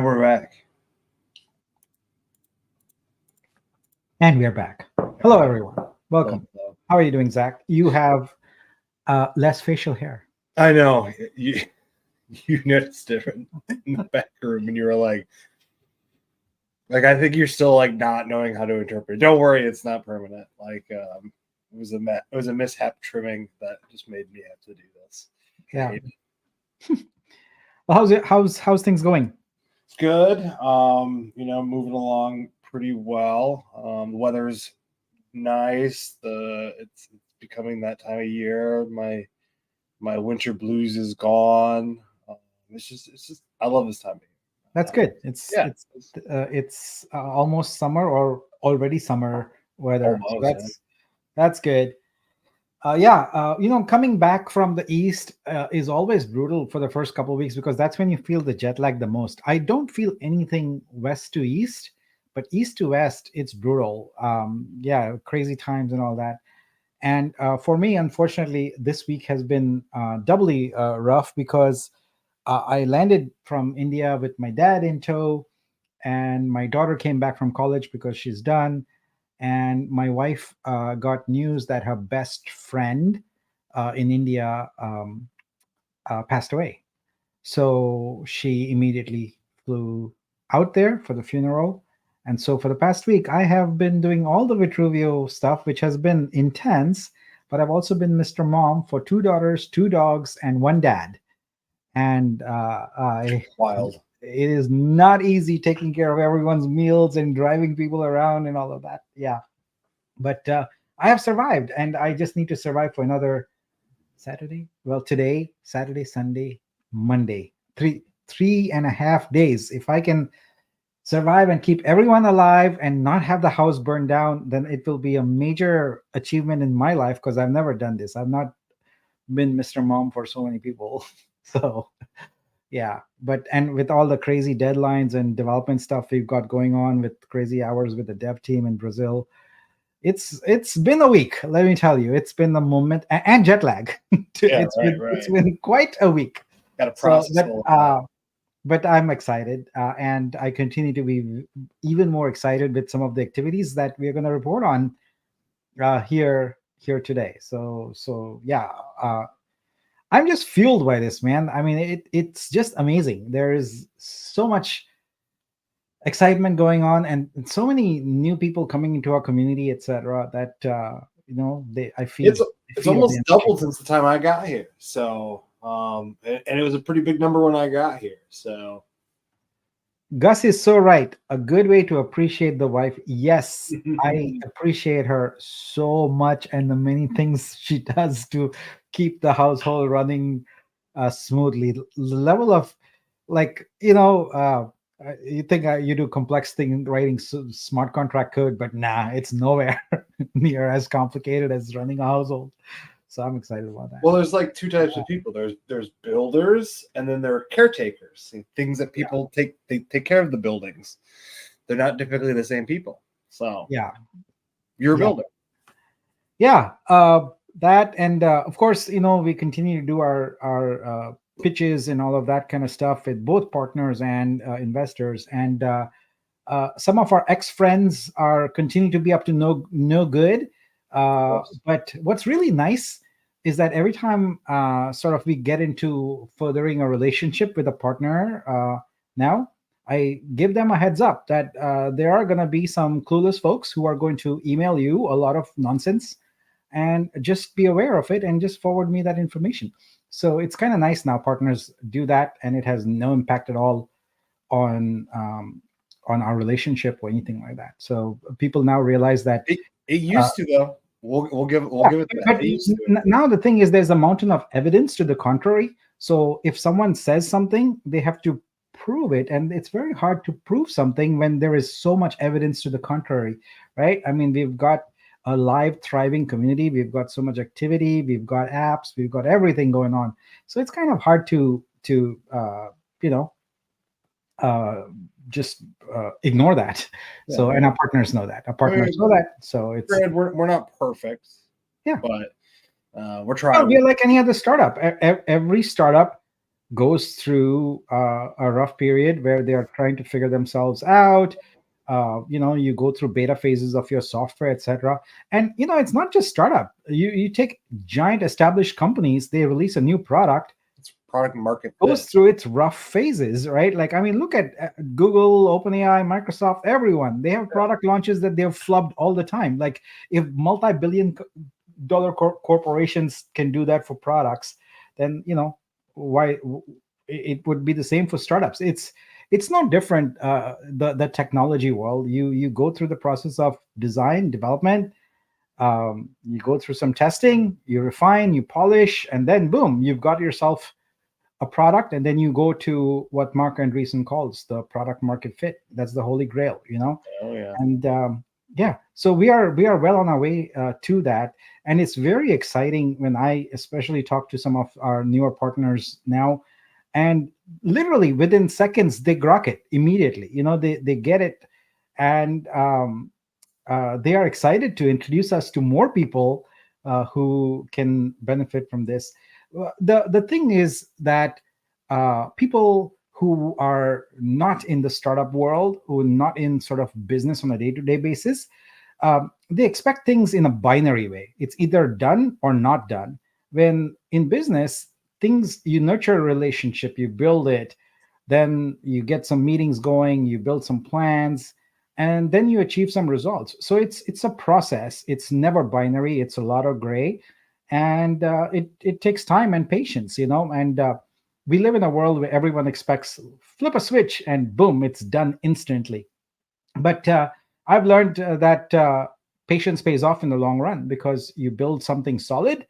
we're back. And we are back. Hello, everyone. Welcome. Hello. How are you doing, Zach? You have less facial hair. I know. You noticed it in the back room, and you were like, I think you're still like not knowing how to interpret. Don't worry, it's not permanent. It was a mishap trimming that just made me have to do this. Yeah. Well, how's things going? It's good. Moving along pretty well. The weather's nice. It's becoming that time of year. My winter blues is gone. It's just I love this time of year. That's good. It's almost summer or already summer weather. Almost, so that's good. Coming back from the east is always brutal for the first couple of weeks because that's when you feel the jet lag the most. I don't feel anything west to east, but east to west, it's brutal. Crazy times and all that. And for me, unfortunately, this week has been doubly rough because I landed from India with my dad in tow, and my daughter came back from college because she's done. And my wife got news that her best friend in India passed away. So she immediately flew out there for the funeral. And so for the past week, I have been doing all the Vitruvio stuff, which has been intense, but I've also been Mr. Mom for 2 daughters, 2 dogs, and 1 dad. And wild. It is not easy taking care of everyone's meals and driving people around and all of that. Yeah. But I have survived, and I just need to survive for another Saturday. Well, today, Saturday, Sunday, Monday, 3.5 days. If I can survive and keep everyone alive and not have the house burned down, then it will be a major achievement in my life because I've never done this. I've not been Mr. Mom for so many people. So yeah, and with all the crazy deadlines and development stuff we've got going on with crazy hours with the dev team in Brazil, it's been a week. Let me tell you, it's been the moment and jet lag. It's been quite a week. Got to process but I'm excited, and I continue to be even more excited with some of the activities that we're going to report on here today. So yeah. I'm just fueled by this, man. I mean, it's just amazing. There is so much excitement going on, and so many new people coming into our community, etc. That I feel it's almost doubled since the time I got here. So, and it was a pretty big number when I got here. So, Gus is so right. A good way to appreciate the wife. Yes, I appreciate her so much and the many things she does to keep the household running smoothly. The level of, you think you do complex thing writing smart contract code, but nah, it's nowhere near as complicated as running a household. So I'm excited about that. Well, there's like 2 types of people. There's builders, and then there are caretakers. Things that people take care of the buildings. They're not typically the same people. So yeah, you're a builder. Yeah, that, and of course, we continue to do our pitches and all of that kind of stuff with both partners and investors. And some of our ex-friends are continuing to be up to no good. But what's really nice is that every time sort of we get into furthering a relationship with a partner now, I give them a heads up that there are going to be some clueless folks who are going to email you a lot of nonsense, and just be aware of it and just forward me that information. So it's kind of nice now partners do that, and it has no impact at all on our relationship or anything like that. So people now realize that it used to, though. We'll give it that. But now the thing is, there's a mountain of evidence to the contrary. So if someone says something, they have to prove it, and it's very hard to prove something when there is so much evidence to the contrary, right? I mean, we've got a live, thriving community. We've got so much activity. We've got apps. We've got everything going on. So it's kind of hard to just ignore that. Yeah. So, and our partners know that. Know that. So it's we're not perfect. Yeah, but we're trying. We're like any other startup. Every startup goes through a rough period where they are trying to figure themselves out. You go through beta phases of your software, etc. And it's not just startup. You take giant established companies, they release a new product, It's product market goes fit. through its rough phases, right? Like, I mean, look at Google, OpenAI, Microsoft, everyone. They have product launches that they've flubbed all the time. Like, if multi-billion dollar corporations can do that for products, then why it would be the same for startups. It's no different. The technology world, you go through the process of design, development, you go through some testing, you refine, you polish, and then boom, you've got yourself a product. And then you go to what Mark Andreessen calls the product market fit. That's the holy grail. Oh yeah. And yeah, so we are well on our way to that. And it's very exciting when I especially talk to some of our newer partners now, and literally within seconds they grok it immediately. They get it. And they are excited to introduce us to more people who can benefit from this. The thing is that people who are not in the startup world, who are not in sort of business on a day-to-day basis, they expect things in a binary way. It's either done or not done. When in business, things, you nurture a relationship, you build it, then you get some meetings going, you build some plans, and then you achieve some results. So it's a process. It's never binary. It's a lot of gray, and it takes time and patience. And we live in a world where everyone expects flip a switch and boom, it's done instantly. But I've learned that patience pays off in the long run, because you build something solid,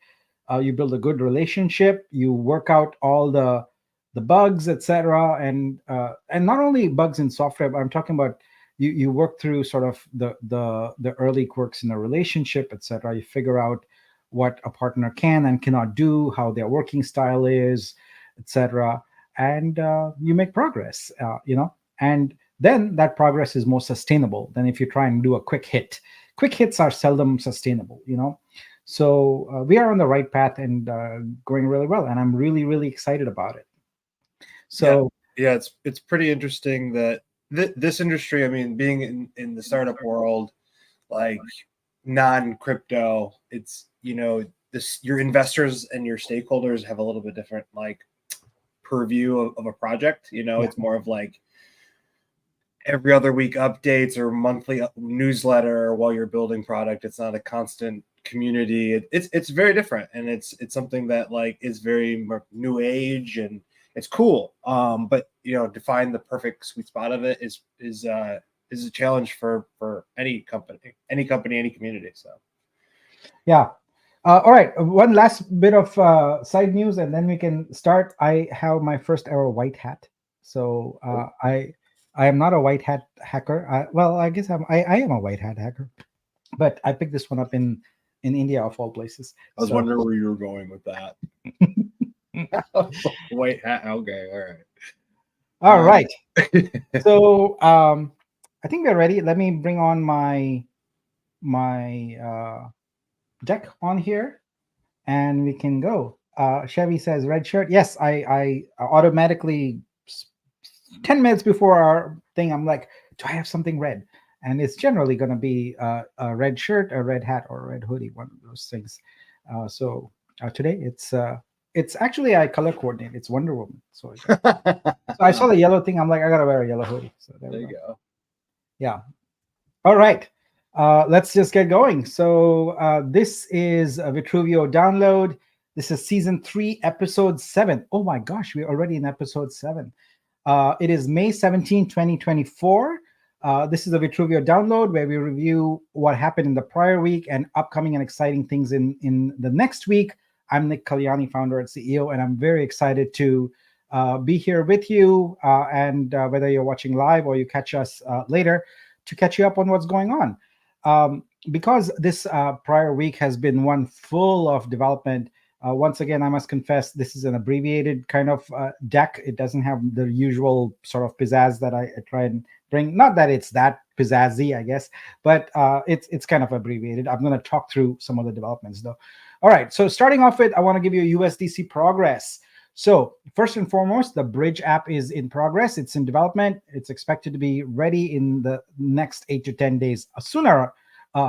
you build a good relationship, you work out all the bugs, etc. And not only bugs in software, but I'm talking about you work through sort of the early quirks in a relationship, etc. You figure out what a partner can and cannot do, how their working style is, etc. And you make progress, and then that progress is more sustainable than if you try and do a quick hit. Quick hits are seldom sustainable. So we are on the right path and going really well, and I'm really, really excited about it. So yeah, it's pretty interesting that this industry, I mean, being in the startup world, like non-crypto, it's your investors and your stakeholders have a little bit different like purview of a project. It's more of like every other week updates or monthly newsletter while you're building product. It's not a constant community. It's very different, and it's something that like is very new age, and it's cool. But to find the perfect sweet spot of it is a challenge for any company, any community. So yeah. All right, one last bit of side news, and then we can start. I have my first ever white hat. So I am not a white hat hacker. Well, I guess I am a white hat hacker, but I picked this one up in India, of all places. I was wondering where you were going with that. White hat. Okay, all right. So I think we're ready. Let me bring on my deck on here, and we can go. Chevy says red shirt. Yes, I automatically 10 minutes before our thing, I'm like, do I have something red? And it's generally going to be a red shirt, a red hat, or a red hoodie, one of those things. So today it's actually I color coordinate. It's Wonder Woman. So I saw the yellow thing. I'm like, I gotta wear a yellow hoodie. So there you go. Yeah. All right. Let's just get going. So this is a Vitruvio download. This is season 3, episode 7. Oh my gosh, we're already in episode 7. It is May 17, 2024. This is a Vitruvio download where we review what happened in the prior week and upcoming and exciting things in the next week. I'm Nick Kalyani, founder and CEO, and I'm very excited to be here with you. And whether you're watching live or you catch us later, to catch you up on what's going on. Because this prior week has been one full of development. Once again, I must confess, this is an abbreviated kind of deck. It doesn't have the usual sort of pizzazz that I try and bring. Not that it's that pizzazzy, I guess, but it's kind of abbreviated. I'm going to talk through some of the developments, though. All right, so starting off with, I want to give you USDC progress. So first and foremost, the Bridge app is in progress. It's in development. It's expected to be ready in the next 8 to 10 days. Sooner, I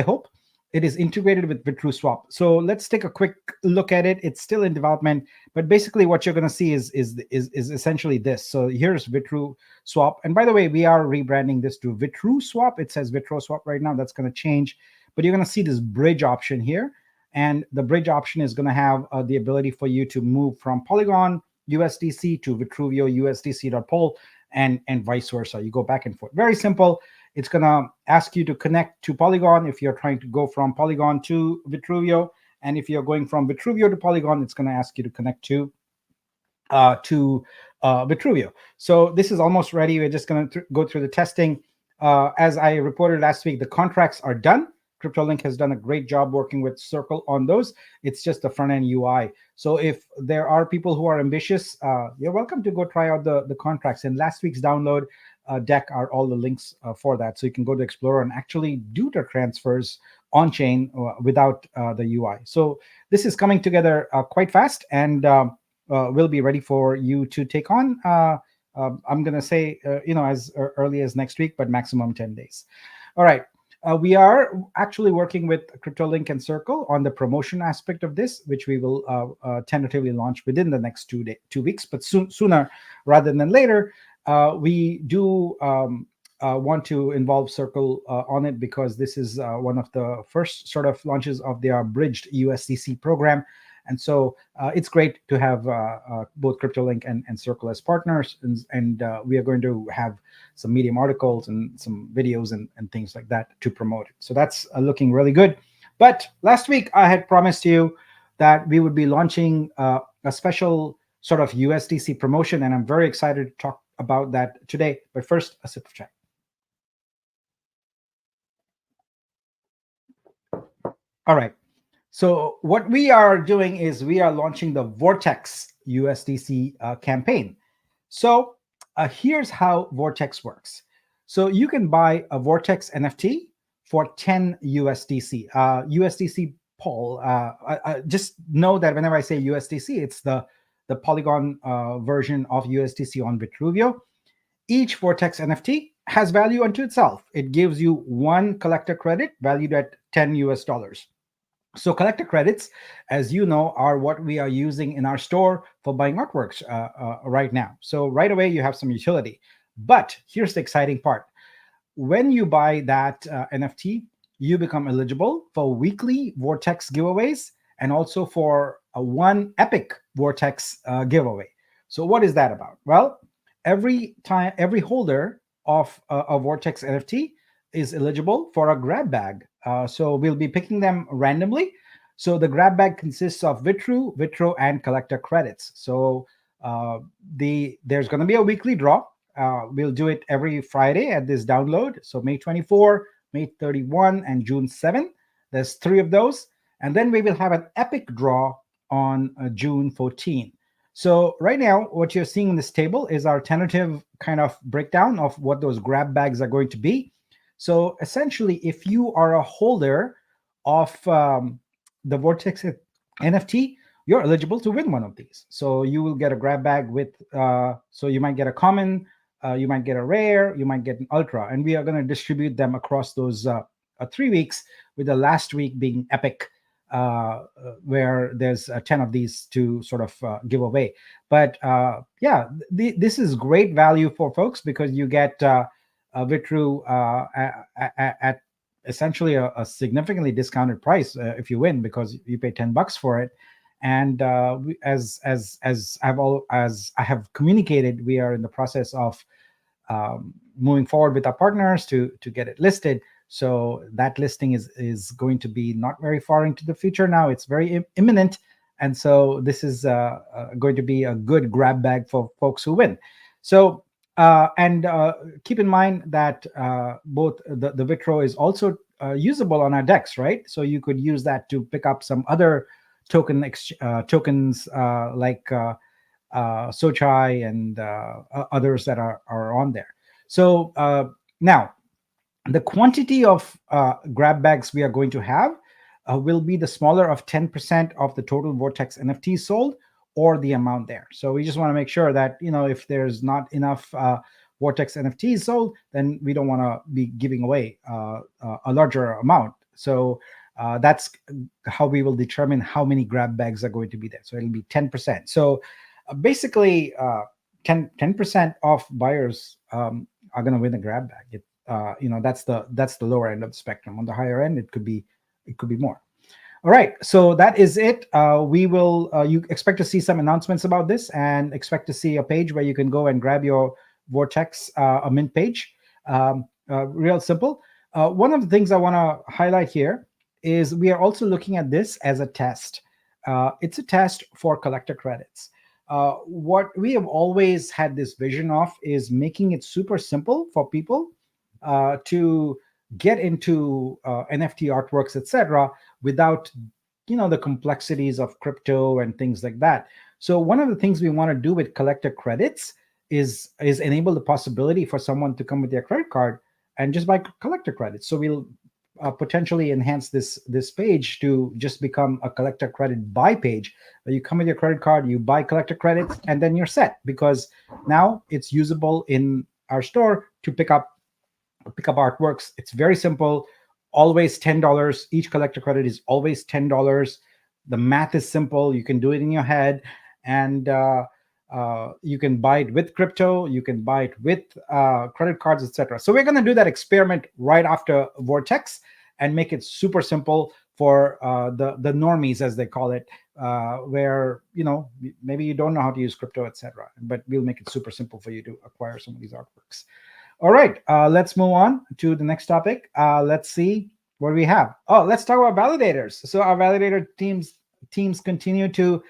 hope. It is integrated with VitruSwap. So let's take a quick look at it. It's still in development, but basically what you're going to see is essentially this. So here's VitruSwap. And by the way, we are rebranding this to VitruSwap. It says VitruSwap right now. That's going to change. But you're going to see this bridge option here. And the bridge option is going to have the ability for you to move from Polygon USDC to Vitruvio USDC.pol and vice versa. You go back and forth. Very simple. It's going to ask you to connect to Polygon if you're trying to go from Polygon to Vitruvio. And if you're going from Vitruvio to Polygon, it's going to ask you to connect to Vitruvio. So this is almost ready. We're just going to go through the testing. As I reported last week, the contracts are done. CryptoLink has done a great job working with Circle on those. It's just the front-end UI. So if there are people who are ambitious, you're welcome to go try out the contracts. In last week's download deck are all the links for that. So you can go to Explorer and actually do the transfers on-chain without the UI. So this is coming together quite fast, and will be ready for you to take on. I'm going to say, as early as next week, but maximum 10 days. All right. We are actually working with CryptoLink and Circle on the promotion aspect of this, which we will tentatively launch within the next 2 weeks, but sooner rather than later. We do want to involve Circle on it because this is one of the first sort of launches of their bridged USDC program. And so it's great to have both CryptoLink and Circle as partners. And we are going to have some Medium articles and some videos and things like that to promote it. So that's looking really good. But last week, I had promised you that we would be launching a special sort of USDC promotion. And I'm very excited to talk about that today. But first, a sip of chai. All right. So what we are doing is we are launching the Vortex USDC campaign. So here's how Vortex works. So you can buy a Vortex NFT for 10 USDC. USDC Pol. Just know that whenever I say USDC, it's the Polygon version of USDC on Vitruvio. Each Vortex NFT has value unto itself. It gives you one collector credit valued at $10. So collector credits, as you know, are what we are using in our store for buying artworks right now. So right away, you have some utility. But here's the exciting part. When you buy that NFT, you become eligible for weekly Vortex giveaways and also for a one epic Vortex giveaway. So what is that about? Well, every holder of a Vortex NFT is eligible for a grab bag. So we'll be picking them randomly. So the grab bag consists of Vitro, and collector credits. So there's going to be a weekly draw. We'll do it every Friday at this download. So May 24, May 31, and June 7. There's 3 of those. And then we will have an epic draw on June 14. So right now, what you're seeing in this table is our tentative kind of breakdown of what those grab bags are going to be. So essentially, if you are a holder of the Vortex NFT, you're eligible to win one of these. So you will get a grab bag with, so you might get a common, you might get a rare, you might get an ultra, and we are going to distribute them across those 3 weeks, with the last week being epic, where there's 10 of these to sort of give away. But this is great value for folks because you get Vitru at essentially a significantly discounted price if you win, because you pay $10 for it. And as I have communicated, we are in the process of moving forward with our partners to get it listed. So that listing is going to be not very far into the future now. It's very imminent. And so this is going to be a good grab bag for folks who win. So keep in mind that both the Vitro is also usable on our DEX, right? So you could use that to pick up some other tokens like Sochai and others that are on there. So now, the quantity of grab bags we are going to have will be the smaller of 10% of the total Vortex NFTs sold, or the amount there. So we just want to make sure that, if there's not enough Vortex NFTs sold, then we don't want to be giving away a larger amount. So that's how we will determine how many grab bags are going to be there. So it'll be 10%. So basically 10% of buyers are going to win a grab bag. That's the lower end of the spectrum. On the higher end, it could be more. All right, so that is it. We will you expect to see some announcements about this, and expect to see a page where you can go and grab your Vortex, a mint page. Real simple. One of the things I want to highlight here is we are also looking at this as a test. It's a test for collector credits. What we have always had this vision of is making it super simple for people to get into NFT artworks, etc., without the complexities of crypto and things like that. So one of the things we want to do with collector credits is enable the possibility for someone to come with their credit card and just buy collector credits. So we'll potentially enhance this page to just become a collector credit buy page, where you come with your credit card, you buy collector credits, and then you're set, because now it's usable in our store to pick up artworks. It's very simple. Always $10. Each collector credit is always $10. The math is simple. You can do it in your head, and you can buy it with crypto. You can buy it with credit cards, etc. So we're going to do that experiment right after Vortex and make it super simple for the normies, as they call it, where maybe you don't know how to use crypto, etc. But we'll make it super simple for you to acquire some of these artworks. All right, let's move on to the next topic. Let's see what we have. Oh, let's talk about validators. So our validator teams continue to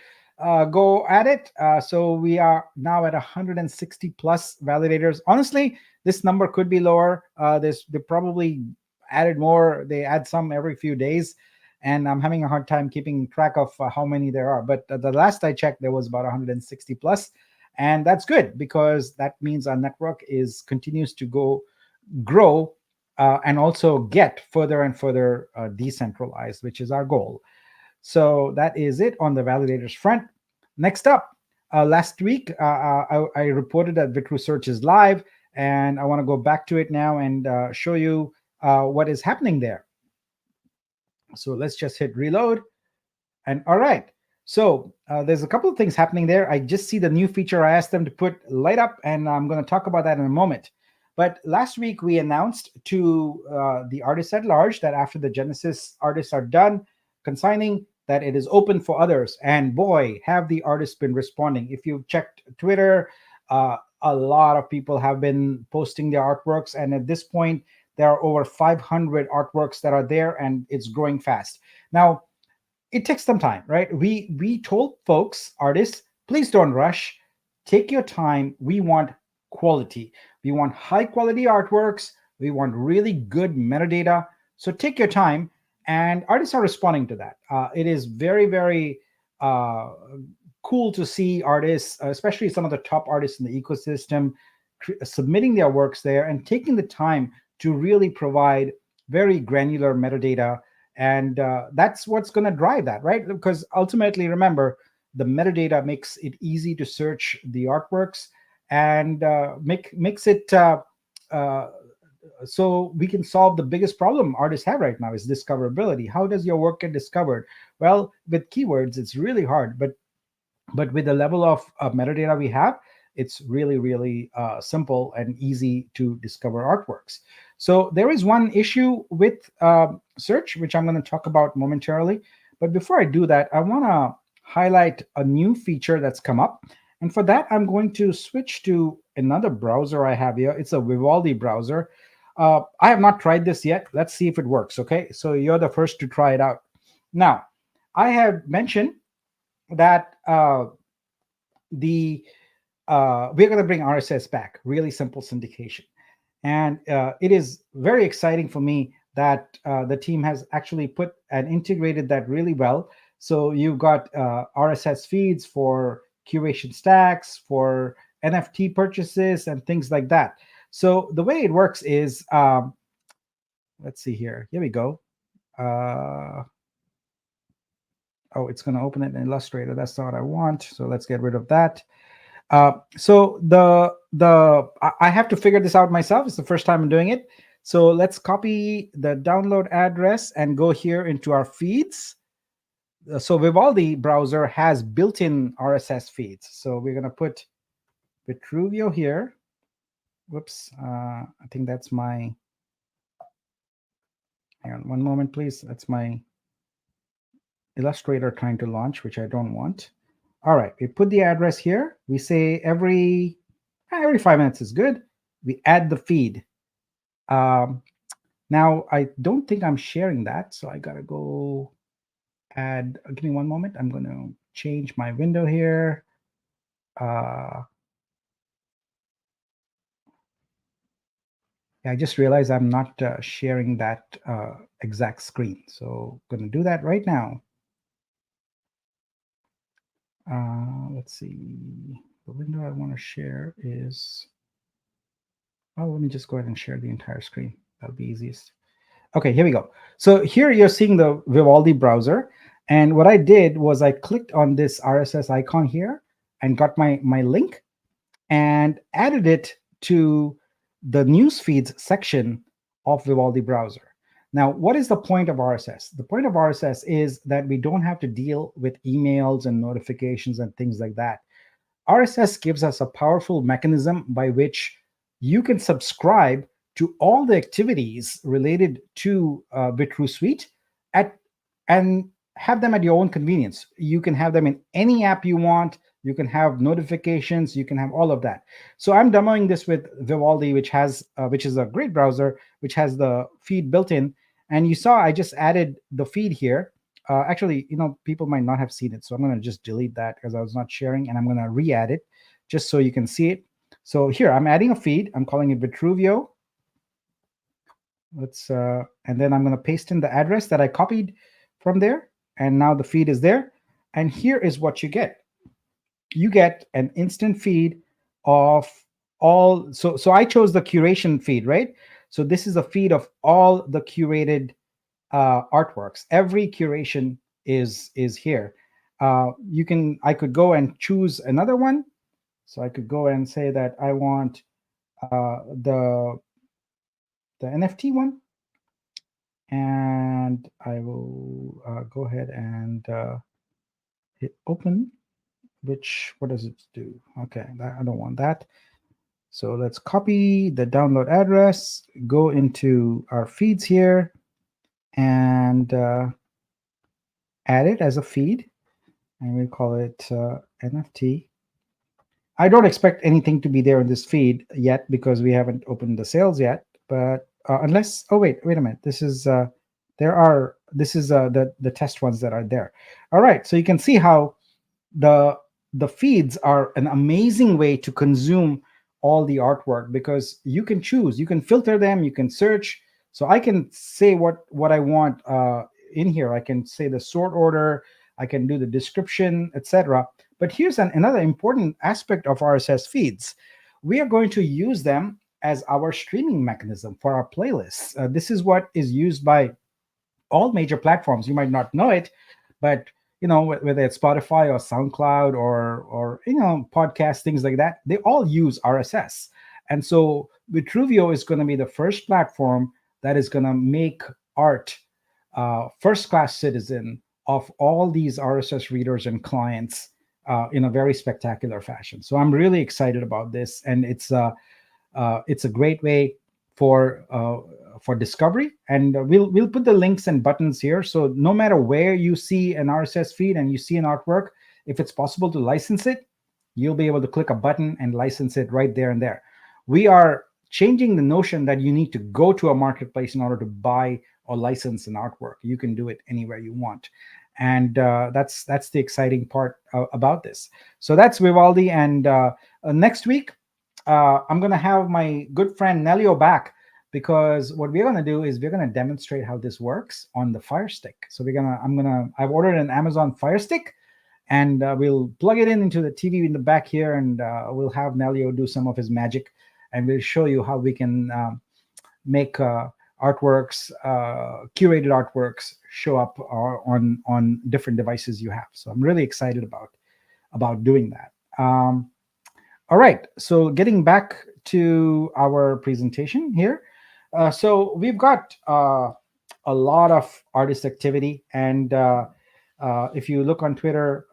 go at it. So we are now at 160 plus validators. Honestly, this number could be lower. They probably added more. They add some every few days, and I'm having a hard time keeping track of how many there are. But the last I checked, there was about 160 plus. And that's good, because that means our network continues to grow and also get further and further decentralized, which is our goal. So that is it on the validators front. Next up, last week, I reported that Vit Research is live, and I want to go back to it now and show you what is happening there. So let's just hit reload. And all right. So there's a couple of things happening there. I just see the new feature I asked them to put light up, and I'm going to talk about that in a moment. But last week we announced to the artists at large that after the Genesis artists are done consigning, that it is open for others. And boy, have the artists been responding. If you've checked Twitter, a lot of people have been posting their artworks. And at this point, there are over 500 artworks that are there, and it's growing fast. Now, it takes some time, right? We told folks, artists, please don't rush. Take your time. We want quality. We want high quality artworks. We want really good metadata. So take your time. And artists are responding to that. It is very, very cool to see artists, especially some of the top artists in the ecosystem, submitting their works there and taking the time to really provide very granular metadata. And that's what's going to drive that, right? Because ultimately, remember, the metadata makes it easy to search the artworks and makes it so we can solve the biggest problem artists have right now, is discoverability. How does your work get discovered? Well, with keywords, it's really hard, but with the level of metadata we have, it's really, really simple and easy to discover artworks. So there is one issue with search, which I'm going to talk about momentarily. But before I do that, I want to highlight a new feature that's come up. And for that, I'm going to switch to another browser I have here. It's a Vivaldi browser. I have not tried this yet. Let's see if it works, okay? So you're the first to try it out. Now, I have mentioned that we're going to bring RSS back, really simple syndication. And it is very exciting for me that the team has actually put and integrated that really well. So you've got RSS feeds for curation stacks, for NFT purchases, and things like that. So the way it works is, let's see here. Here we go. Oh, it's going to open it in Illustrator. That's not what I want. So let's get rid of that. So I have to figure this out myself. It's the first time I'm doing it. So let's copy the download address and go here into our feeds. So Vivaldi browser has built-in RSS feeds. So we're going to put Vitruvio here. Whoops. I think that's my, hang on one moment, please. That's my Illustrator trying to launch, which I don't want. All right, we put the address here. We say every 5 minutes is good. We add the feed. Now, I don't think I'm sharing that, so I got to go add. Give me one moment. I'm going to change my window here. Yeah, I just realized I'm not sharing that exact screen. So I'm going to do that right now. Let's see. The window I want to share is, oh, let me just go ahead and share the entire screen. That'll be easiest. Okay, here we go. So here you're seeing the Vivaldi browser. And what I did was I clicked on this RSS icon here and got my link and added it to the newsfeeds section of Vivaldi browser. Now, what is the point of RSS? The point of RSS is that we don't have to deal with emails and notifications and things like that. RSS gives us a powerful mechanism by which you can subscribe to all the activities related to Vitru Suite and have them at your own convenience. You can have them in any app you want. You can have notifications. You can have all of that. So I'm demoing this with Vivaldi, which is a great browser, which has the feed built in. And you saw I just added the feed here. Actually, people might not have seen it, so I'm going to just delete that because I was not sharing, and I'm going to re-add it just so you can see it. So here I'm adding a feed. I'm calling it Vitruvio. And then I'm going to paste in the address that I copied from there, and now the feed is there. And here is what you get. You get an instant feed of all. So I chose the curation feed, right? So this is a feed of all the curated artworks. Every curation is here. I could go and choose another one. So I could go and say that I want the NFT one, and I will go ahead and hit open. What does it do? Okay, I don't want that. So let's copy the download address, go into our feeds here, and add it as a feed, and we'll call it NFT. I don't expect anything to be there in this feed yet because we haven't opened the sales yet. But unless, oh wait a minute, this is the test ones that are there. All right, so you can see how the feeds are an amazing way to consume all the artwork because you can choose, you can filter them, you can search. So I can say what I want in here. I can say the sort order, I can do the description, etc. But here's another important aspect of RSS feeds. We are going to use them as our streaming mechanism for our playlists. This is what is used by all major platforms. You might not know it, but whether it's Spotify or SoundCloud or podcasts, things like that, they all use RSS. And so Vitruvio is going to be the first platform that is going to make art first-class citizen of all these RSS readers and clients in a very spectacular fashion. So I'm really excited about this, and it's a great way for discovery. And we'll put the links and buttons here. So no matter where you see an RSS feed and you see an artwork, if it's possible to license it, you'll be able to click a button and license it right there and there. We are changing the notion that you need to go to a marketplace in order to buy or license an artwork. You can do it anywhere you want. And that's the exciting part about this. So that's Vivaldi. And next week, I'm going to have my good friend Nelio back, because what we're going to do is we're going to demonstrate how this works on the Fire Stick. So I've ordered an Amazon Fire Stick, and we'll plug it into the TV in the back here, and we'll have Nelio do some of his magic, and we'll show you how we can make artworks, curated artworks show up on different devices you have. So I'm really excited about doing that. All right, so getting back to our presentation here. So we've got a lot of artist activity, and if you look on Twitter,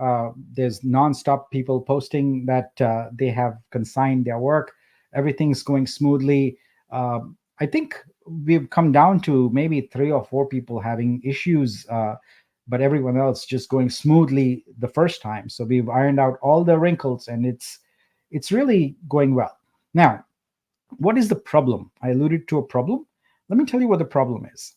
there's nonstop people posting that they have consigned their work. Everything's going smoothly. I think we've come down to maybe 3 or 4 people having issues, but everyone else just going smoothly the first time. So we've ironed out all the wrinkles, and it's really going well. Now, what is the problem? I alluded to a problem. Let me tell you what the problem is.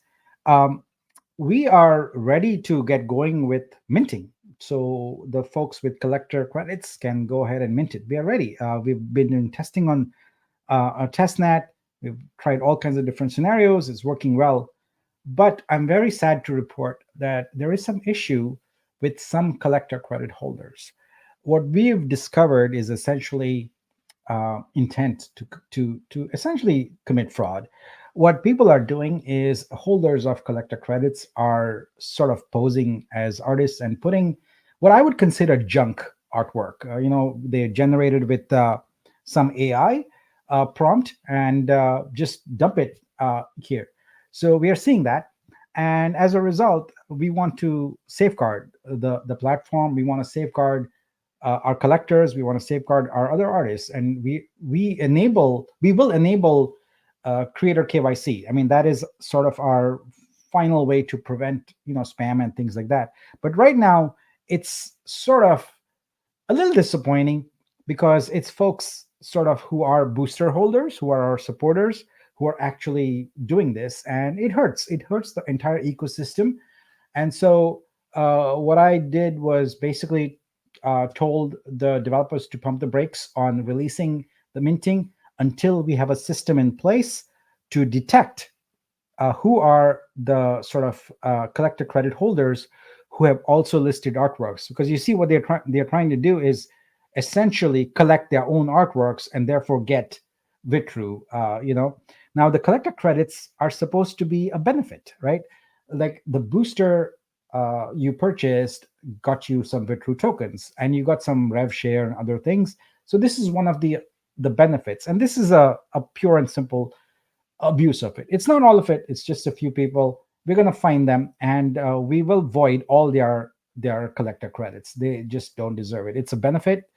We are ready to get going with minting. So the folks with collector credits can go ahead and mint it. We are ready. We've been doing testing on a testnet. We've tried all kinds of different scenarios. It's working well. But I'm very sad to report that there is some issue with some collector credit holders. What we've discovered is essentially intent to essentially commit fraud. What people are doing is holders of collector credits are sort of posing as artists and putting what I would consider junk artwork. They generated with some AI prompt and just dump it here. So we are seeing that. And as a result, we want to safeguard the platform. We want to safeguard our collectors. We want to safeguard our other artists. And we will enable creator KYC. I mean, that is sort of our final way to prevent spam and things like that. But right now, it's sort of a little disappointing because it's folks sort of who are booster holders, who are our supporters, who are actually doing this, and it hurts. It hurts the entire ecosystem. And so what I did was basically told the developers to pump the brakes on releasing the minting until we have a system in place to detect who are the sort of collector credit holders who have also listed artworks. Because you see what they're trying to do is essentially collect their own artworks and therefore get Vitru. Now the collector credits are supposed to be a benefit, right? Like the booster you purchased got you some Vitru tokens, and you got some rev share and other things. So this is one of the benefits, and this is a pure and simple abuse of it. It's not all of it. It's just a few people. We're going to find them, and we will void all their collector credits. They just don't deserve it. It's a benefit,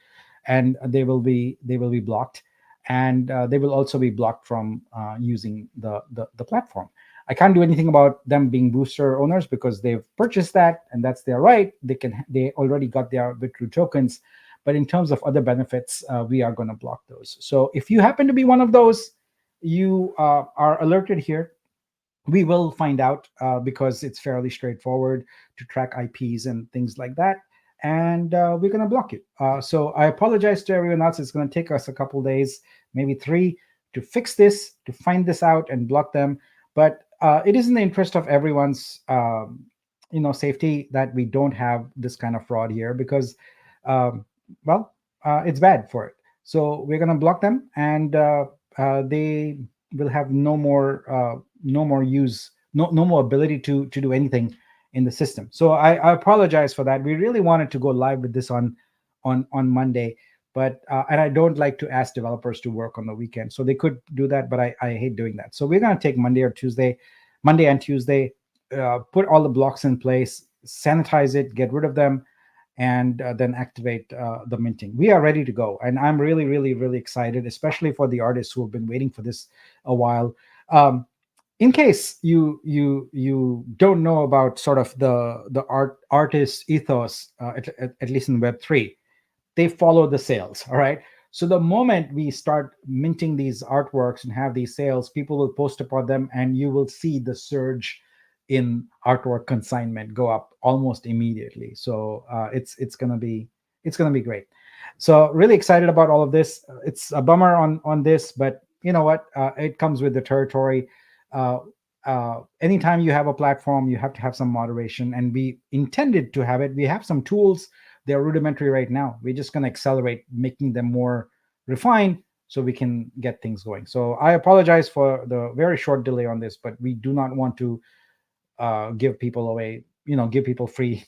and they will be blocked, and they will also be blocked from using the platform. I can't do anything about them being booster owners because they've purchased that, and that's their right. They already got their Vitru tokens. But in terms of other benefits, we are going to block those. So if you happen to be one of those, you are alerted here. We will find out because it's fairly straightforward to track IPs and things like that. And we're going to block you. So I apologize to everyone else. It's going to take us a couple days, maybe 3, to fix this, to find this out and block them. But it is in the interest of everyone's safety that we don't have this kind of fraud here because it's bad for it. So we're going to block them, and they will have no more use, no more ability to do anything in the system. So I apologize for that. We really wanted to go live with this on Monday, but and I don't like to ask developers to work on the weekend. So they could do that, but I hate doing that. So we're going to take Monday and Tuesday, put all the blocks in place, sanitize it, get rid of them, and then activate the minting. We are ready to go, and I'm really, really, really excited, especially for the artists who have been waiting for this a while. In case you don't know about sort of the artist ethos, at least in Web3, they follow the sales. All right. So the moment we start minting these artworks and have these sales, people will post upon them, and you will see the surge in artwork consignment go up almost immediately. So it's gonna be great. So really excited about all of this. It's a bummer on this, but you know what? It comes with the territory. Anytime you have a platform, you have to have some moderation, and we intended to have it. We have some tools. They're rudimentary right now. We're just going to accelerate, making them more refined so we can get things going. So I apologize for the very short delay on this, but we do not want to give people away, give people free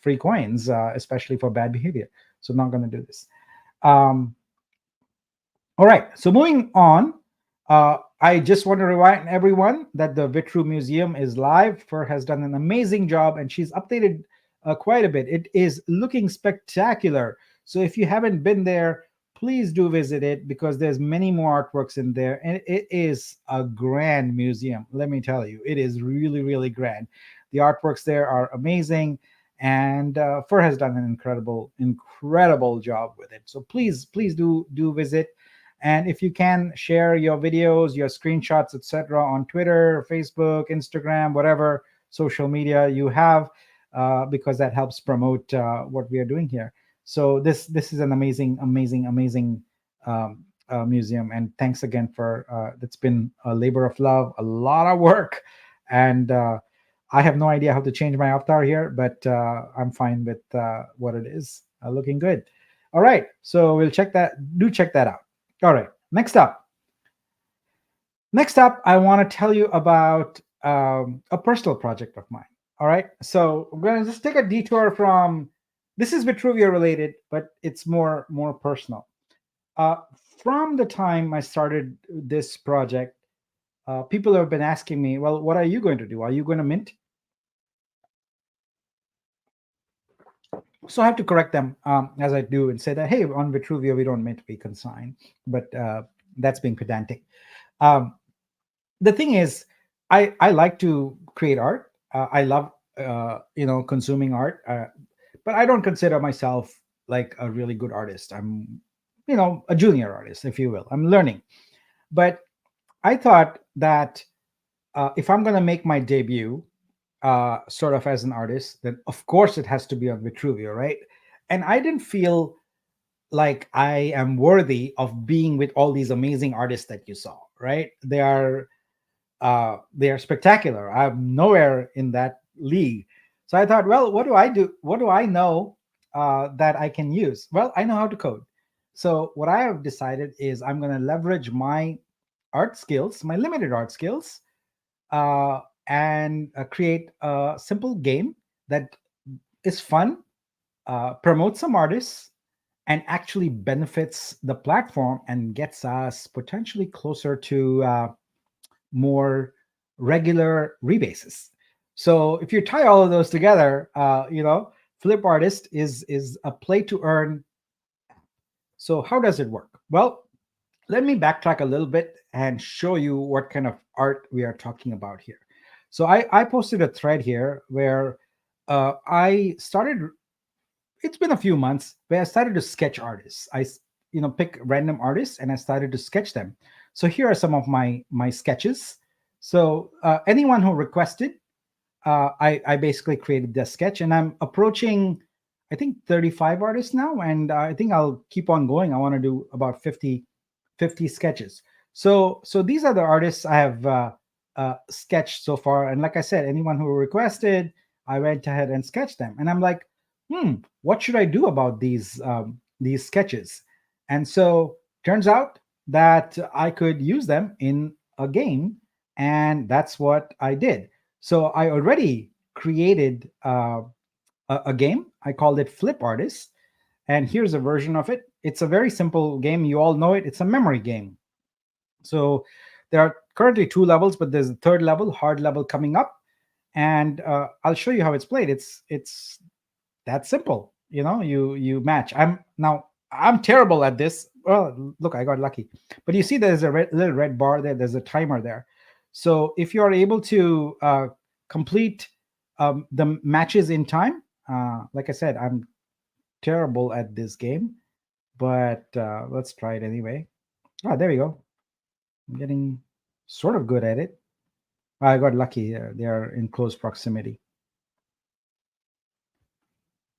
free coins, especially for bad behavior. So not going to do this. All right, so moving on, I just want to remind everyone that the Vitru Museum is live. Fer has done an amazing job, and she's updated quite a bit. It is looking spectacular. So if you haven't been there, please do visit it, because there's many more artworks in there, and it is a grand museum. Let me tell you, it is really, really grand. The artworks there are amazing, and Fer has done an incredible job with it. So please do visit. And if you can, share your videos, your screenshots, etc., on Twitter, Facebook, Instagram, whatever social media you have, because that helps promote what we are doing here. So this is an amazing museum, and thanks again for it's been a labor of love, a lot of work, and I have no idea how to change my avatar here, but I'm fine with what it is. Looking good. All right, so we'll check that. Do check that out. All right, next up, I want to tell you about a personal project of mine. All right, so I'm going to just take a detour from, this is Vitruvia related, but it's more personal. From the time I started this project, people have been asking me, well, what are you going to do? Are you going to mint? So I have to correct them as I do, and say that, hey, on Vitruvia, we don't mint, we consign. But that's being pedantic. The thing is, I like to create art. I love consuming art, but I don't consider myself like a really good artist. I'm a junior artist, if you will. I'm learning. But I thought that if I'm going to make my debut sort of as an artist, then of course it has to be on Vitruvia, right? And I didn't feel like I am worthy of being with all these amazing artists that you saw, right? They are spectacular. I'm nowhere in that league. So I thought, well, what do I do? What do I know that I can use? Well, I know how to code. So what I have decided is I'm going to leverage my art skills, my limited art skills, and create a simple game that is fun, promotes some artists, and actually benefits the platform and gets us potentially closer to more regular rebases. So if you tie all of those together, Flip Artist is a play to earn. So how does it work? Well, let me backtrack a little bit and show you what kind of art we are talking about here. So I posted a thread here where I started, it's been a few months, where I started to sketch artists. I pick random artists and I started to sketch them. So here are some of my sketches. So anyone who requested, I basically created the sketch, and I'm approaching, I think, 35 artists now, and I think I'll keep on going. I want to do about 50 sketches. So these are the artists I have sketched so far. And like I said, anyone who requested, I went ahead and sketched them. And I'm like, what should I do about these sketches? And so turns out that I could use them in a game, and that's what I did. So I already created a game. I called it Flip Artist, and here's a version of it. It's a very simple game. You all know it. It's a memory game. So there are currently 2 levels, but there's a 3rd level, hard level, coming up, and I'll show you how it's played. It's that simple. You match. I'm terrible at this. Well, look, I got lucky. But you see there's a little red bar there. There's a timer there. So if you're able to complete the matches in time, like I said, I'm terrible at this game, but let's try it anyway. There we go. I'm getting sort of good at it. I got lucky. They are in close proximity.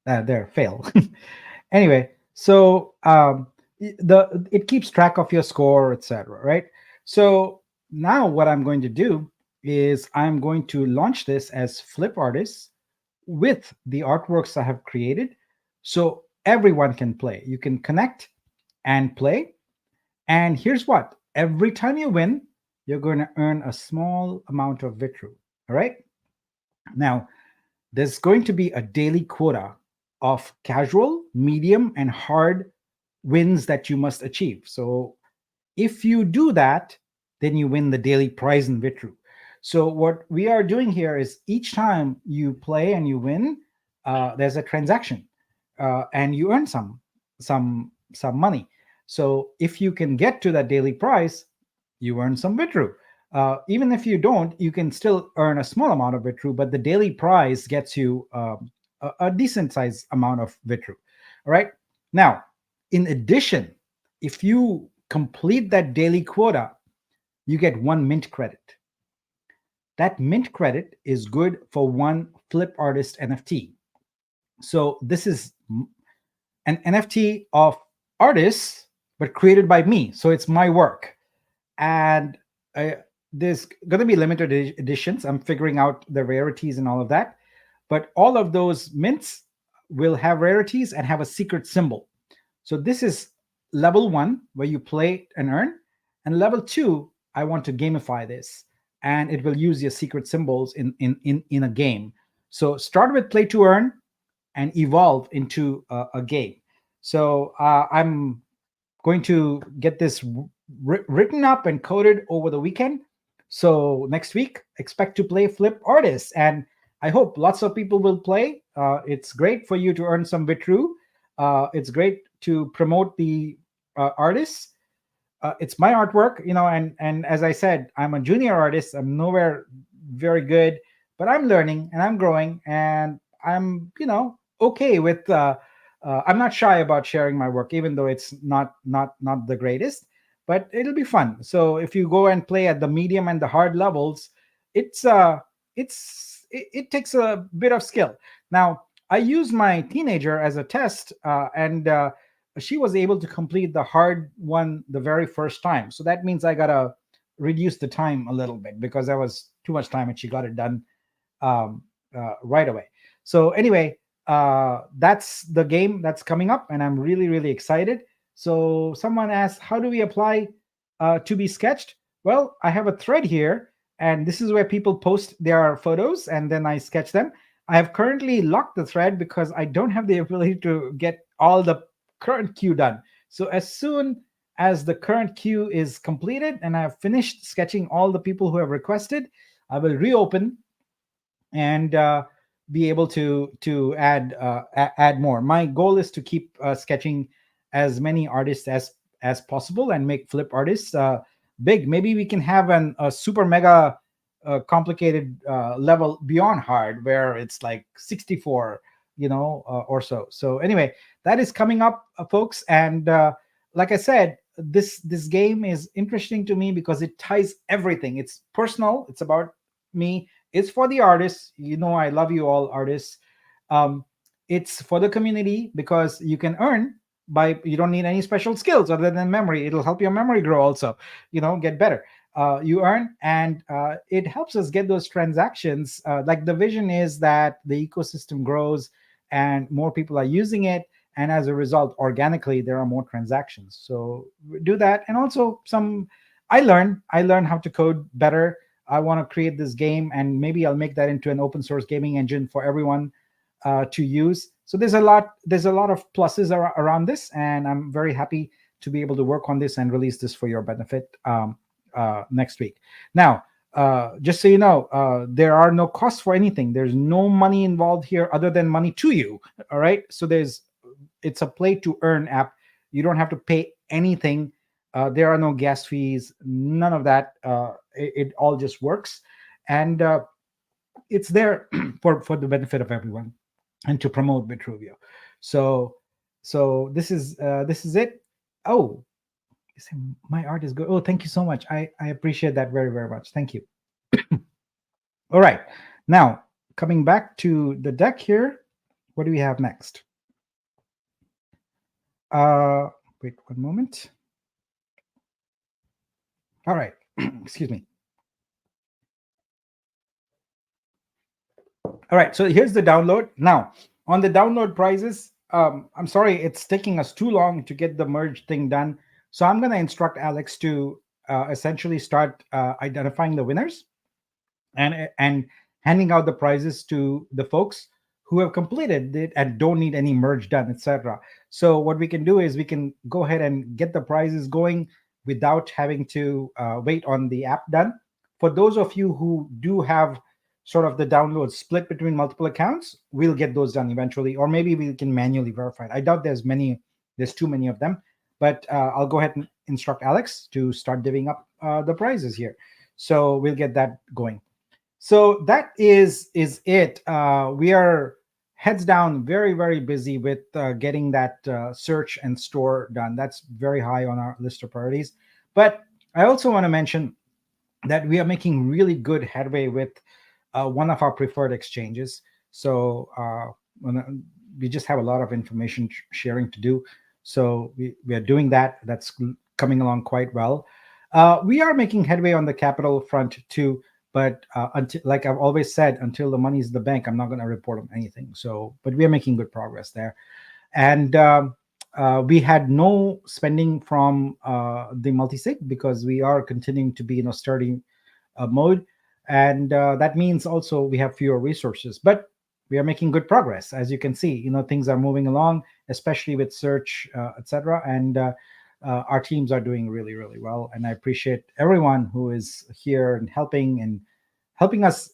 There, fail. Anyway, so it keeps track of your score, etc. Right? So now what I'm going to do is I'm going to launch this as Flip Artists with the artworks I have created, so everyone can play. You can connect and play, And here's what: every time you win, you're going to earn a small amount of Vitru. All right. Now, there's going to be a daily quota of casual, medium, and hard wins that you must achieve. So if you do that, then you win the daily prize in Vitru. So what we are doing here is each time you play and you win, there's a transaction, and you earn some money. So if you can get to that daily prize, you earn some Vitru. Even if you don't, you can still earn a small amount of Vitru, but the daily prize gets you a decent size amount of Vitru. All right. Now, in addition, if you complete that daily quota, you get 1 mint credit. That mint credit is good for 1 flip artist NFT. So this is an NFT of artists, but created by me. So it's my work. And there's going to be limited editions. I'm figuring out the rarities and all of that. But all of those mints will have rarities and have a secret symbol. So this is level 1, where you play and earn. And level 2, I want to gamify this. And it will use your secret symbols in a game. So start with play to earn and evolve into a game. So I'm going to get this written up and coded over the weekend. So next week, expect to play Flip Artists. And I hope lots of people will play. It's great for you to earn some Vitru. It's great to promote the artists. It's my artwork, and as I said, I'm a junior artist. I'm nowhere very good, but I'm learning and I'm growing, and I'm, okay with I'm not shy about sharing my work, even though it's not the greatest, but it'll be fun. So if you go and play at the medium and the hard levels, it takes a bit of skill. Now, I used my teenager as a test, and she was able to complete the hard one the very first time. So that means I gotta reduce the time a little bit, because that was too much time, and she got it done right away. So anyway, that's the game that's coming up, and I'm really, really excited. So someone asked, how do we apply to be sketched? Well, I have a thread here, and this is where people post their photos, and then I sketch them. I have currently locked the thread because I don't have the ability to get all the current queue done. So as soon as the current queue is completed and I've finished sketching all the people who have requested, I will reopen and be able to add more. My goal is to keep sketching as many artists as possible and make Flip Artists big. Maybe we can have a super mega complicated level beyond hard, where it's like 64 or so. So anyway, that is coming up, folks. And like I said, this game is interesting to me because it ties everything. It's personal, it's about me, it's for the artists. I love you all, artists. It's for the community, because you can earn you don't need any special skills other than memory. It'll help your memory grow also, get better. You earn, and it helps us get those transactions. Like, the vision is that the ecosystem grows and more people are using it, and as a result, organically, there are more transactions. So do that. And also I learn how to code better. I want to create this game, and maybe I'll make that into an open source gaming engine for everyone to use. So there's a lot of pluses around this, and I'm very happy to be able to work on this and release this for your benefit next week. Now, just so you know, there are no costs for anything. There's no money involved here other than money to you. All right. So it's a play to earn app. You don't have to pay anything. There are no gas fees, none of that. It all just works, and it's there for the benefit of everyone and to promote Vitruvio. So this is it. Oh, my art is good. Oh, thank you so much. I appreciate that very, very much. Thank you. All right, now coming back to the deck here, what do we have next? Wait one moment. All right. Excuse me. All right, so here's the download. Now, on the download prizes, I'm sorry it's taking us too long to get the merge thing done. So I'm going to instruct Alex to essentially start identifying the winners and handing out the prizes to the folks who have completed it and don't need any merge done, etc. So what we can do is we can go ahead and get the prizes going without having to wait on the app done. For those of you who do have sort of the downloads split between multiple accounts, we'll get those done eventually, or maybe we can manually verify it. I doubt there's too many of them, but I'll go ahead and instruct Alex to start divvying up the prizes here. So we'll get that going. So that is it. We are heads down, very, very busy with getting that search and store done. That's very high on our list of priorities. But I also want to mention that we are making really good headway with one of our preferred exchanges. So we just have a lot of information sharing to do. So we are doing that. That's coming along quite well. We are making headway on the capital front too. But until, like I've always said, until the money's in the bank, I'm not going to report on anything. So, but we are making good progress there. And we had no spending from the multisig because we are continuing to be in austerity mode. And that means also we have fewer resources. But we are making good progress. As you can see, things are moving along, especially with search, etc. And our teams are doing really, really well, and I appreciate everyone who is here and helping us,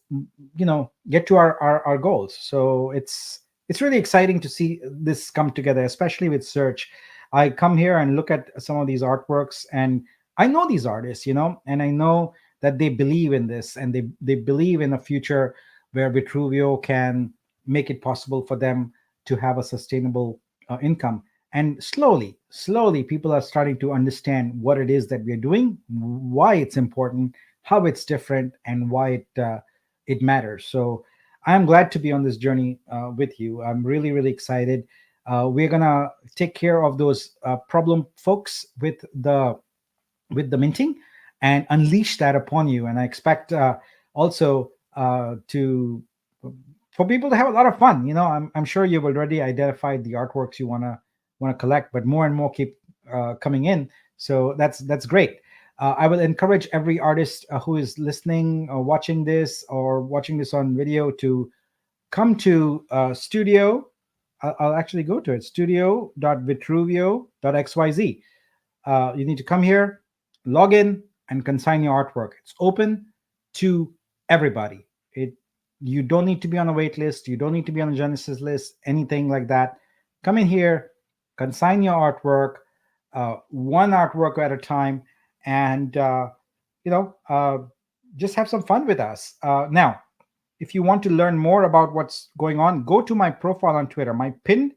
get to our goals. So it's really exciting to see this come together, especially with search. I come here and look at some of these artworks, and I know these artists, and I know that they believe in this, and they believe in a future where Vitruvio can make it possible for them to have a sustainable income. And slowly, people are starting to understand what it is that we are doing, why it's important, how it's different, and why it matters. So I'm glad to be on this journey with you. I'm really, really excited. We're gonna take care of those problem folks with the minting and unleash that upon you. And I expect also for people to have a lot of fun. I'm sure you've already identified the artworks you want to collect, but more and more keep coming in. So that's great. I will encourage every artist who is listening or watching this on video to come to studio. I'll actually go to it, studio.vitruvio.xyz. You need to come here, log in, and consign your artwork. It's open to everybody. You don't need to be on a wait list. You don't need to be on a Genesis list, anything like that. Come in here, consign your artwork, one artwork at a time, and just have some fun with us. Now, if you want to learn more about what's going on, go to my profile on Twitter. My pin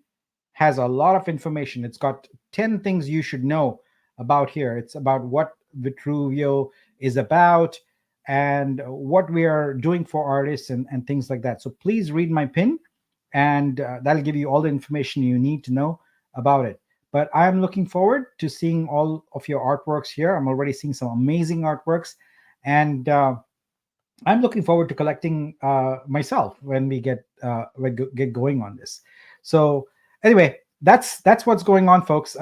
has a lot of information. It's got 10 things you should know about here. It's about what Vitruvio is about and what we are doing for artists and things like that. So please read my pin, and that'll give you all the information you need to know about it. But I'm looking forward to seeing all of your artworks here. I'm already seeing some amazing artworks, and I'm looking forward to collecting myself when we get going on this. So anyway, that's what's going on, folks.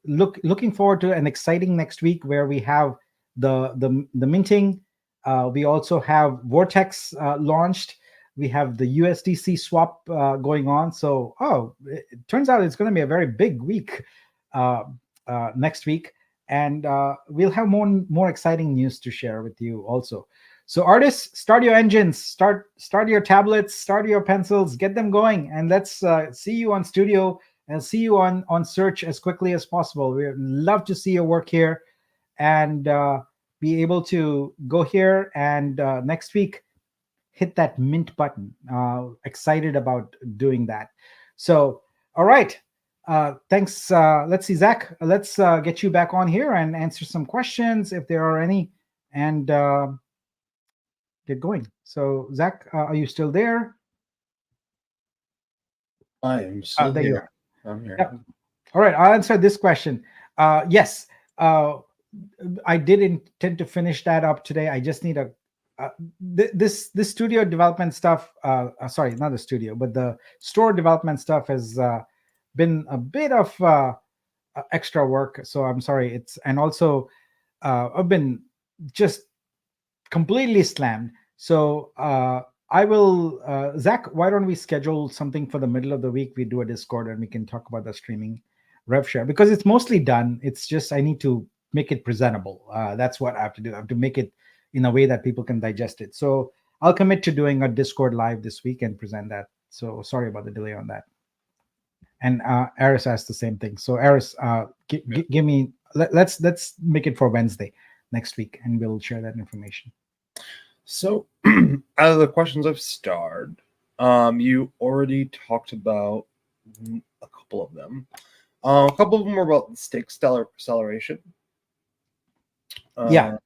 Looking forward to an exciting next week where we have the minting. We also have Vortex launched. We have the USDC swap going on. So, it turns out it's going to be a very big week next week. And we'll have more exciting news to share with you also. So artists, start your engines, start your tablets, start your pencils, get them going. And let's see you on Studio and see you on Search as quickly as possible. We'd love to see your work here and be able to go here and next week hit that mint button. Excited about doing that. So, all right. Thanks. Let's see, Zach. Let's get you back on here and answer some questions if there are any, and get going. So, Zach, are you still there? I am still there here. You are. I'm here. Yep. All right. I'll answer this question. Yes. I did intend to finish that up today. I just need this studio development stuff. Sorry, not the studio, but the store development stuff has been a bit of extra work. So I'm sorry. And also I've been just completely slammed. So I will, Zach, why don't we schedule something for the middle of the week? We do a Discord and we can talk about the streaming rev share, because it's mostly done. It's just I need to make it presentable. That's what I have to do. I have to make it in a way that people can digest it. So I'll commit to doing a Discord live this week and present that. So sorry about the delay on that. And Aris asked the same thing. So Aris, give me, let's make it for Wednesday next week, and we'll share that information. So out of the questions I've starred, you already talked about a couple of them. A couple of them were about the Stak Stellar acceleration. Yeah.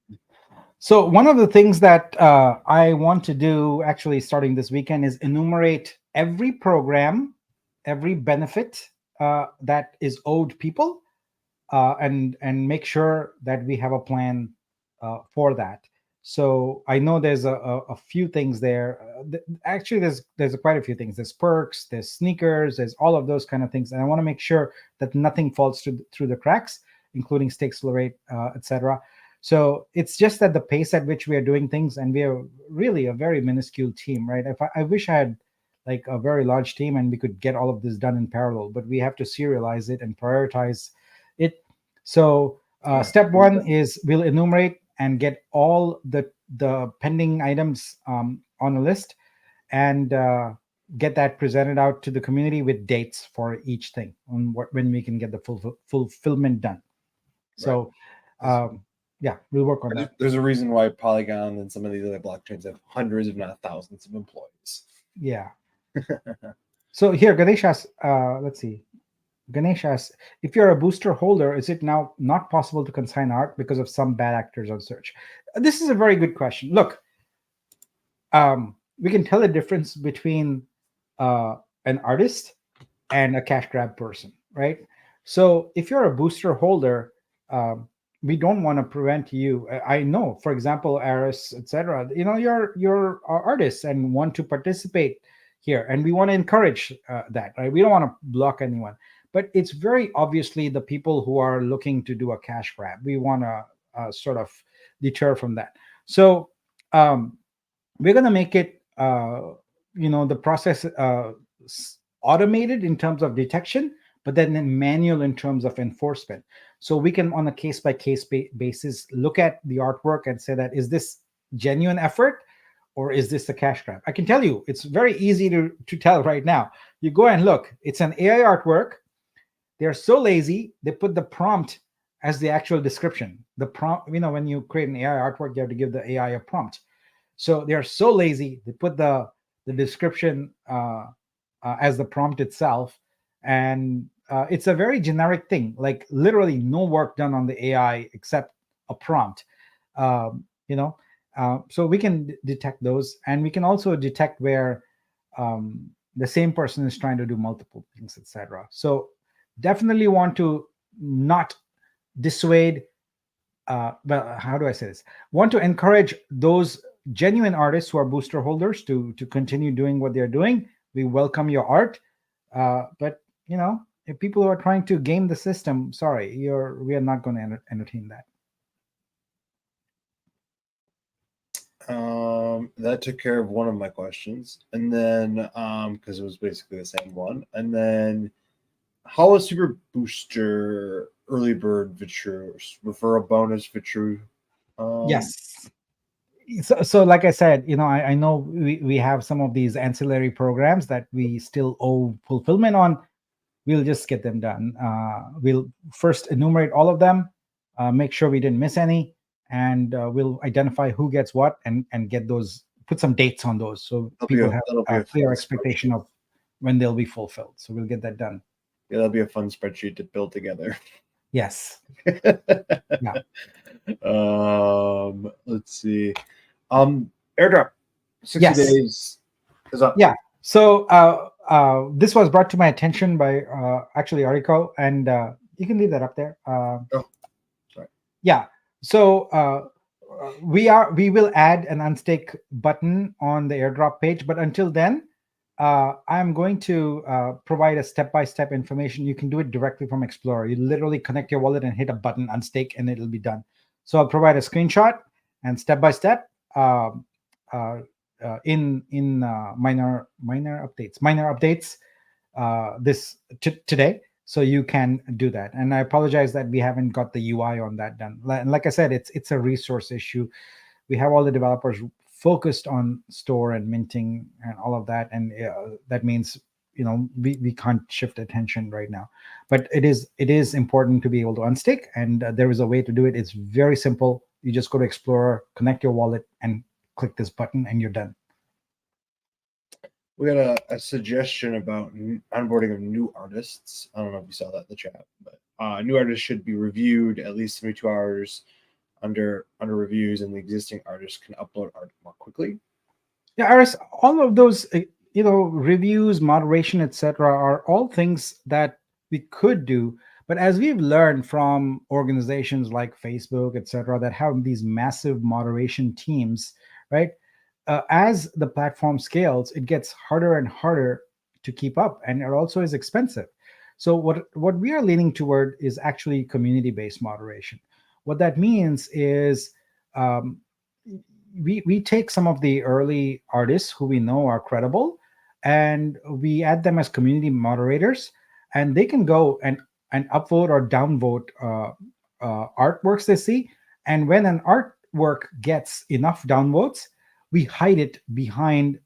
So one of the things that I want to do actually starting this weekend is enumerate every program, every benefit that is owed people, and make sure that we have a plan for that. So I know there's a few things there. Actually, there's quite a few things. There's perks, there's sneakers, there's all of those kind of things, and I want to make sure that nothing falls through the cracks, including Stak Stellar, etc. So it's just that the pace at which we are doing things, and we are really a very minuscule team, right? I wish I had like a very large team and we could get all of this done in parallel, but we have to serialize it and prioritize it. So step one is we'll enumerate and get all the pending items on a list, and get that presented out to the community with dates for each thing on when we can get the fulfillment done. So yeah, we'll work on that. There's a reason why Polygon and some of these other blockchains have hundreds, if not thousands, of employees. Yeah. So here, Ganesh asks, let's see. Ganesh asks, if you're a booster holder, is it now not possible to consign art because of some bad actors on search? This is a very good question. Look, we can tell the difference between an artist and a cash grab person, right? So if you're a booster holder, we don't want to prevent you. I know, for example, Aris, etc. You're artists and want to participate here, and we want to encourage that, right? We don't want to block anyone, but it's very obviously the people who are looking to do a cash grab. We want to sort of deter from that. So we're going to make it, the process automated in terms of detection, but then manual in terms of enforcement. So we can, on a case-by-case basis, look at the artwork and say that, is this genuine effort or is this a cash grab? I can tell you, it's very easy to tell right now. You go and look, it's an AI artwork. They're so lazy, they put the prompt as the actual description. The prompt, when you create an AI artwork, you have to give the AI a prompt. So they are so lazy, they put the description as the prompt itself. And it's a very generic thing, like literally no work done on the AI except a prompt. So we can detect those, and we can also detect where the same person is trying to do multiple things, etc. So definitely want to not dissuade. How do I say this? Want to encourage those genuine artists who are booster holders to continue doing what they're doing. We welcome your art, but if people who are trying to game the system, sorry, we are not going to entertain that. That took care of one of my questions, and then because it was basically the same one, and then how is Super Booster Early Bird referral bonus true? Yes. So like I said, I know we have some of these ancillary programs that we still owe fulfillment on. We'll just get them done. We'll first enumerate all of them, make sure we didn't miss any, and we'll identify who gets what and get those, put some dates on those so people have a clear expectation of when they'll be fulfilled. So we'll get that done. Yeah, that'll be a fun spreadsheet to build together. Yes. Yeah. Let's see. Airdrop 60 days is up. Yeah. So this was brought to my attention by actually Ariko, and you can leave that up there. Sorry. Yeah. So we will add an unstake button on the airdrop page, but until then, I'm going to provide a step-by-step information. You can do it directly from Explorer. You literally connect your wallet and hit a button, unstake, and it'll be done. So I'll provide a screenshot and step-by-step in minor updates this today, so you can do that. And I apologize that we haven't got the UI on that done. And like I said, it's a resource issue. We have all the developers focused on store and minting and all of that, and that means we can't shift attention right now. But it is important to be able to unstake, and there is a way to do it. It's very simple. You just go to Explorer, connect your wallet, and click this button, and you're done. We got a suggestion about onboarding of new artists. I don't know if you saw that in the chat, but new artists should be reviewed at least 72 hours under reviews, and the existing artists can upload art more quickly. Yeah, Aris, all of those reviews, moderation, etc., are all things that we could do. But as we've learned from organizations like Facebook, etc., that have these massive moderation teams, right? As the platform scales, it gets harder and harder to keep up, and it also is expensive. So what we are leaning toward is actually community-based moderation. What that means is we take some of the early artists who we know are credible, and we add them as community moderators, and they can go and upvote or downvote artworks they see. And when an artwork gets enough downvotes, we hide it behind,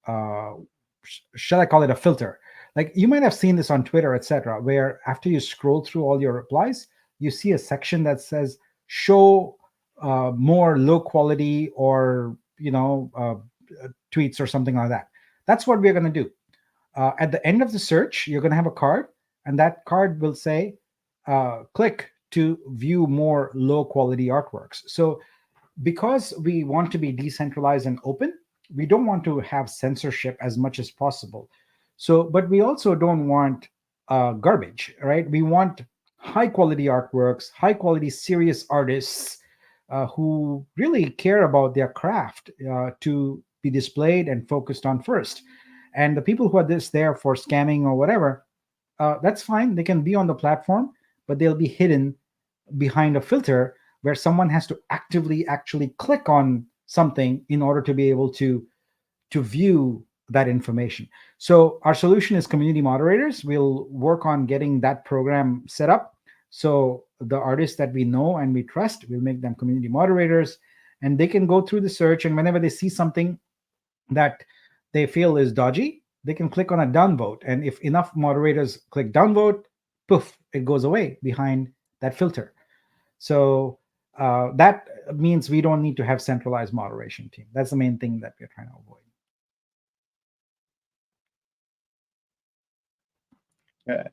shall I call it a filter? Like you might have seen this on Twitter, etc., where after you scroll through all your replies, you see a section that says show more low quality or tweets or something like that. That's what we're going to do. At the end of the search, you're going to have a card, and that card will say click to view more low quality artworks. So because we want to be decentralized and open, we don't want to have censorship as much as possible. So, but we also don't want garbage, right? We want high quality artworks, high quality serious artists who really care about their craft to be displayed and focused on first. And the people who are there for scamming or whatever, that's fine. They can be on the platform, but they'll be hidden behind a filter where someone has to actively actually click on something in order to be able to view that information. So our solution is community moderators. We'll work on getting that program set up. So the artists that we know and we trust, we'll make them community moderators, and they can go through the search, and whenever they see something that they feel is dodgy, they can click on a downvote. And if enough moderators click downvote, poof, it goes away behind that filter. So that means we don't need to have centralized moderation team. That's the main thing that we're trying to avoid. Okay.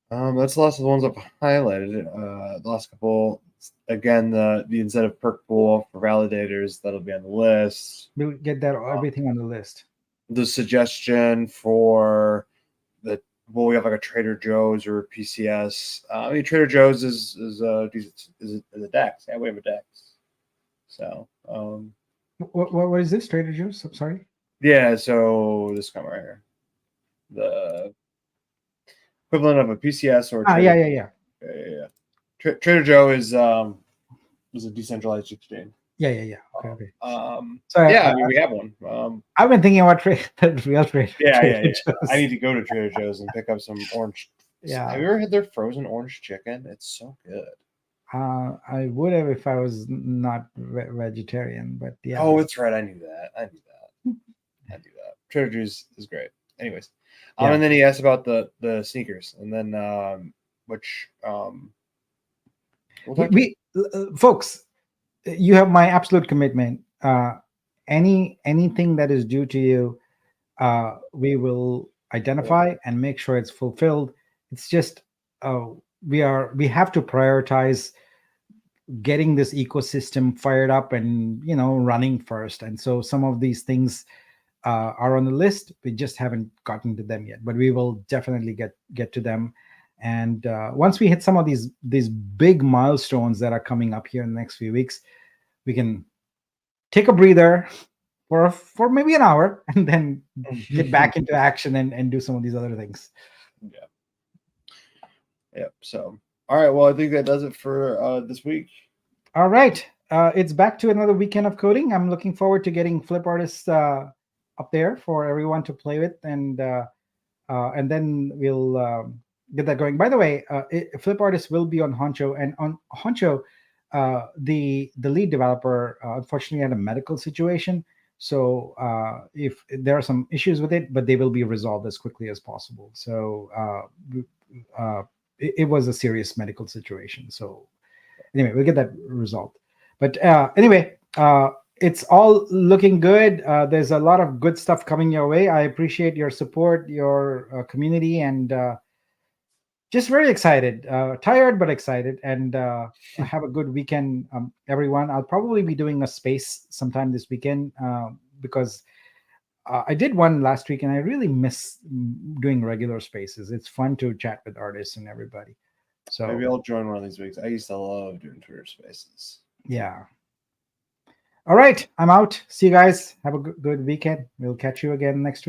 That's the last of the ones I've highlighted. The last couple, again, the incentive perk pool for validators, that'll be on the list. We'll get that everything on the list. The suggestion for we have like a Trader Joe's or a PCS. I mean, Trader Joe's is a DEX. Yeah, we have a DEX. So, what is this, Trader Joe's? I'm sorry. Yeah, so this comment right here, the equivalent of a PCS or yeah. Trader Joe is a decentralized exchange. Yeah. Okay. Sorry, I mean, we have one. I've been thinking about the real Trader. Yeah. I need to go to Trader Joe's and pick up some orange. Yeah. Have you ever had their frozen orange chicken? It's so good. I would have if I was not vegetarian, but yeah. Oh, that's right. I knew that. Trader Joe's is great. Anyways, and then he asked about the sneakers, and then folks, you have my absolute commitment. Anything that is due to you, we will identify and make sure it's fulfilled. It's just we have to prioritize getting this ecosystem fired up and running first. And so some of these things are on the list. We just haven't gotten to them yet, but we will definitely get to them. And once we hit some of these big milestones that are coming up here in the next few weeks, we can take a breather, for maybe an hour, and then get back into action and do some of these other things. Yeah. Yep. So, all right. Well, I think that does it for this week. All right. It's back to another weekend of coding. I'm looking forward to getting Flip Artists up there for everyone to play with, and then we'll get that going. By the way, Flip Artists will be on Honcho, and on Honcho, the lead developer unfortunately had a medical situation. So if there are some issues with it, but they will be resolved as quickly as possible. So it was a serious medical situation. So anyway, we'll get that resolved. But anyway, it's all looking good. There's a lot of good stuff coming your way. I appreciate your support, your community, and just very excited. Tired, but excited. And have a good weekend, everyone. I'll probably be doing a space sometime this weekend because I did one last week, and I really miss doing regular spaces. It's fun to chat with artists and everybody. So maybe I'll join one of these weeks. I used to love doing Twitter spaces. Yeah. All right. I'm out. See you guys. Have a good weekend. We'll catch you again next week.